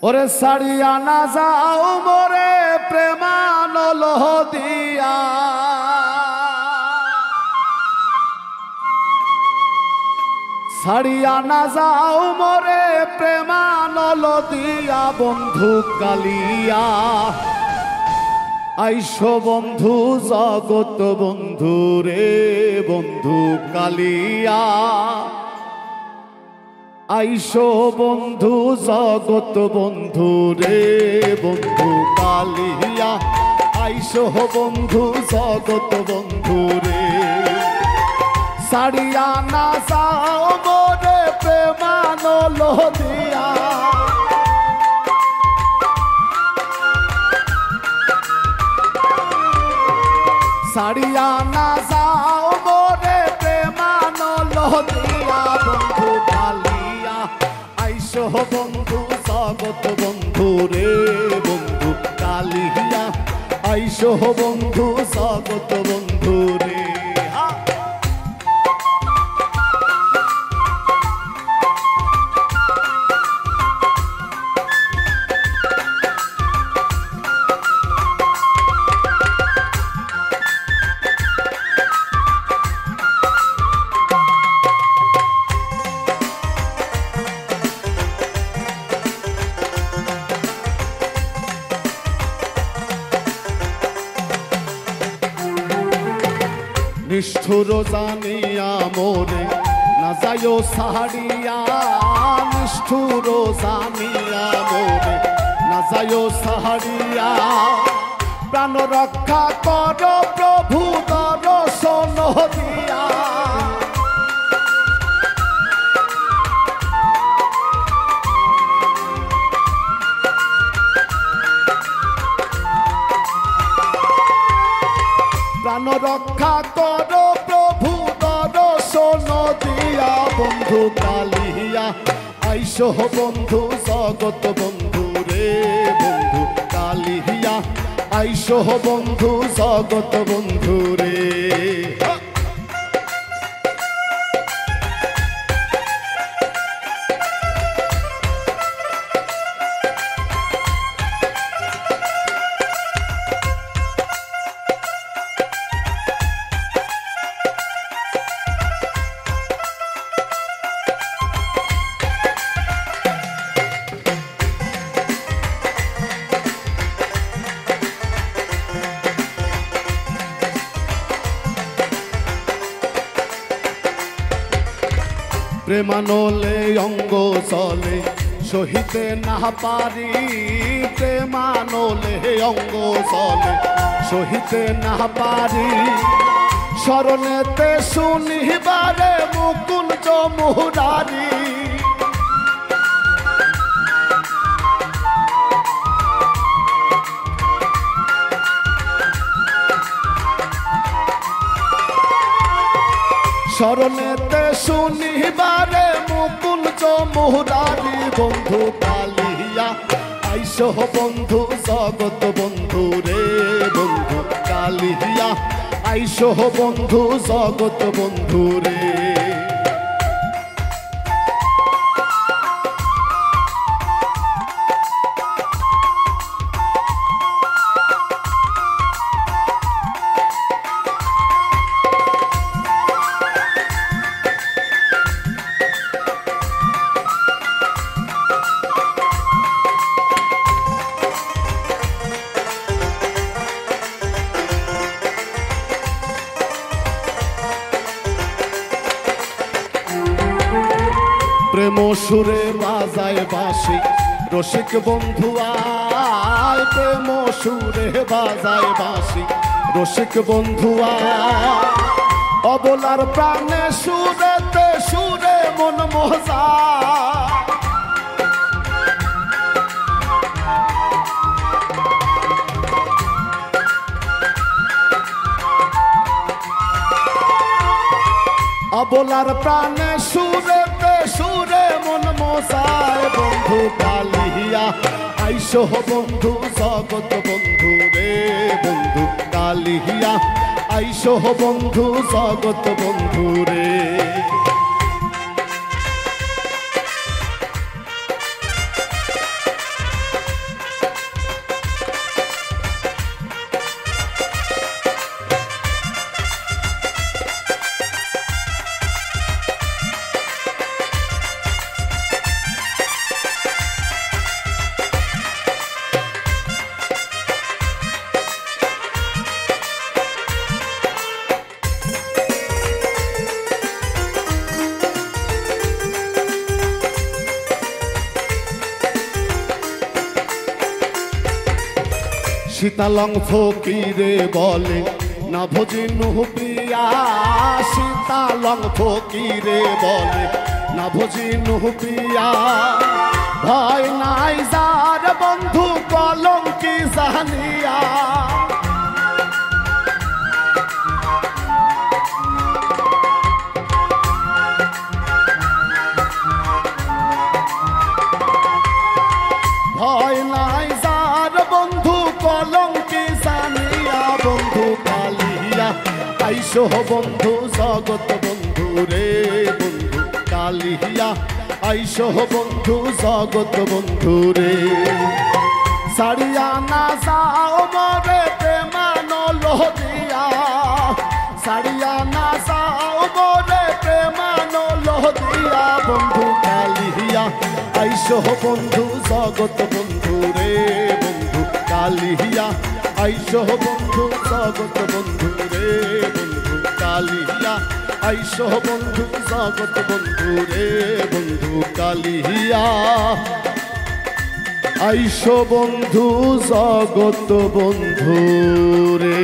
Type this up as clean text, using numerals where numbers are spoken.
ওরে সারিয়া না যাও মোরে প্রেমানল দিয়া, সারিয়া না যাও মোরে প্রেমানল দিয়া বন্ধু কালিয়া। আইসো বন্ধু জগত বন্ধু রে বন্ধু কালিয়া, আইসো বন্ধু জগত বন্ধু রে বন্ধু কালিয়া, আইসো বন্ধু জগত বন্ধু রে। সারিয়া না যাও মোরে প্রেমানল দিয়া, সারিয়া না যাও মোরে প্রেমানল দিয়া বন্ধু কালিয়া, আইসো বন্ধু জগত বন্ধু রে বন্ধু কালিয়া, আইসো বন্ধু জগত বন্ধু রে। নিষ্ঠুর জানিয়া মোরে না যাইও সাহারিয়া, নিষ্ঠুর জানিয়া মোরে না যাইও সাহারিয়া। প্রাণ রক্ষা কর প্রভু দর্শন দিয়া, প্রাণ রক্ষা কর প্রভু দর্শন দিয়া বন্ধু কালিয়া, আইসো বন্ধু জগত বন্ধু রে বন্ধু কালিয়া, আইসো বন্ধু জগত বন্ধু রে। প্রেমানলে অঙ্গ চলে সহিতে না পারি, প্রেমানলে অঙ্গ চলে সহিতে না পারি। স্মরণেতে শুনিবারে মুকুঞ্জ মুরারি, স্মরণেতে শুনিবারে মুকুঞ্জ মুরারি বন্ধু কালিয়া, আইসো বন্ধু জগত বন্ধু রে বন্ধু কালিয়া, আইসো বন্ধু জগত বন্ধু রে। প্রেম সুরে বাজায় বাঁশি রসিক বন্ধু আয়, প্রেম সুরে বাজায় বাঁশি রসিক বন্ধু আয়। অবলার প্রাণে সুরেতে সুরে মন মজা, অবলার প্রাণে সুরেতে সুরে মন মজায় বন্ধু কালিয়া, আইসো বন্ধু জগত বন্ধু রে বন্ধু কালিয়া, আইসো বন্ধু জগত বন্ধু রে। শীতালং ফকিরে বলে না ভজিনু প্রিয়া, শীতালং ফকিরে বলে না ভজিনু প্রিয়া। ভয় নাই যার বন্ধু কলঙ্কি জানিয়া, ভয় নাই যার বন্ধু কলঙ্কি জানিয়া। বন্ধু কালিয়া আইসো বন্ধু জগৎ বন্ধু রে, বন্ধু কালিয়া আইসো বন্ধু জগৎ বন্ধু রে। সারিয়া না যাও মরে প্রেমানো লোহিয়া, সারিয়া না যাও মরে প্রেমানো লোহিয়া। বন্ধু কালিয়া আইসো বন্ধু জগৎ বন্ধু রে, বন্ধু কালিয়া আইসো বন্ধু জগৎ বন্ধু রে, বন্ধু কালিয়া আইসো বন্ধু জগৎ বন্ধু রে, বন্ধু কালিয়া আইসো বন্ধু জগৎ বন্ধু রে।